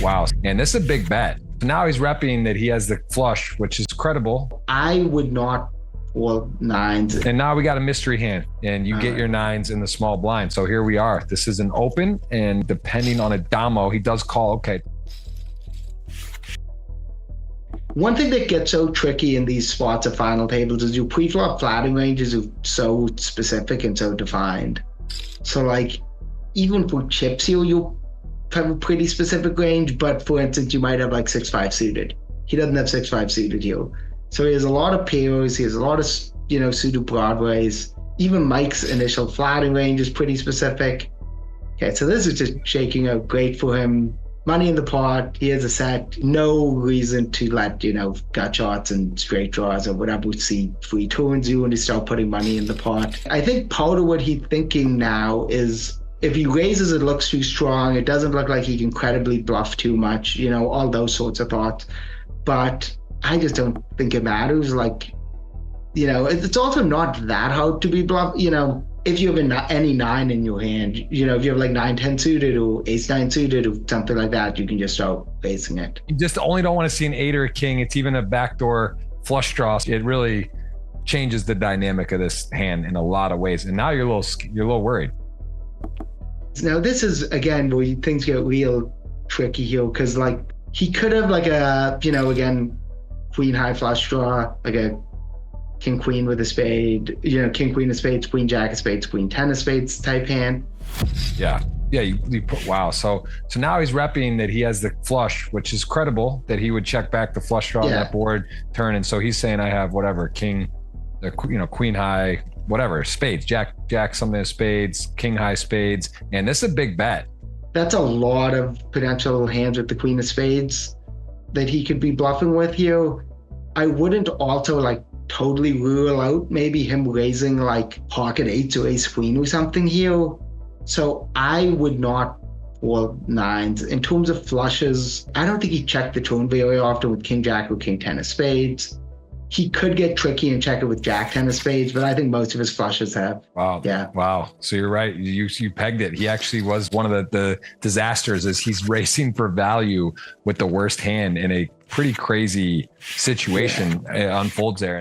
Wow. And this is a big bet. Now he's repping that he has the flush, which is credible. I would not fold nines. And now we got a mystery hand, and you get your nines in the small blind. So here we are. This is an open, and depending on a damo, he does call. Okay. One thing that gets so tricky in these spots of final tables is your pre-flop flatting ranges are so specific and so defined. So like, even for chips here, you have a pretty specific range, but for instance, you might have like 6-5 suited. He doesn't have 6-5 suited here. So he has a lot of pairs, he has a lot of, suited broadways. Even Mike's initial flatting range is pretty specific. Okay, so this is just shaking out great for him. Money in the pot, he has a set, no reason to let, gut shots and straight draws or whatever see free turns you when you start putting money in the pot. I think part of what he's thinking now is if he raises, it looks too strong. It doesn't look like he can credibly bluff too much, all those sorts of thoughts. But I just don't think it matters. Like, it's also not that hard to be bluff, if you have any nine in your hand, if you have like 9-10 suited or ace-9 suited or something like that, you can just start raising it. You just only don't want to see an 8 or a king. It's even a backdoor flush draw. It really changes the dynamic of this hand in a lot of ways. And now you're a little worried. Now this is again where things get real tricky here, because like he could have like a, again, queen high flush draw, like a king queen with a spade, king queen of spades, queen jack of spades, queen 10 of spades type hand. Yeah. You put, wow. So now he's repping that he has the flush, which is credible that he would check back the flush draw on that board turn. And so he's saying I have whatever king, queen high, whatever, spades, jack, something of spades, king high spades. And this is a big bet. That's a lot of potential hands with the queen of spades that he could be bluffing with here. I wouldn't also like totally rule out maybe him raising like pocket eights or ace queen or something here. So I would not fold nines. In terms of flushes, I don't think he checked the turn very often with king jack or king 10 of spades. He could get tricky and check it with jack 10 of spades, but I think most of his flushes have. Wow. Yeah. Wow. So you're right. You pegged it. He actually was one of the disasters is he's racing for value with the worst hand in a pretty crazy situation unfolds there.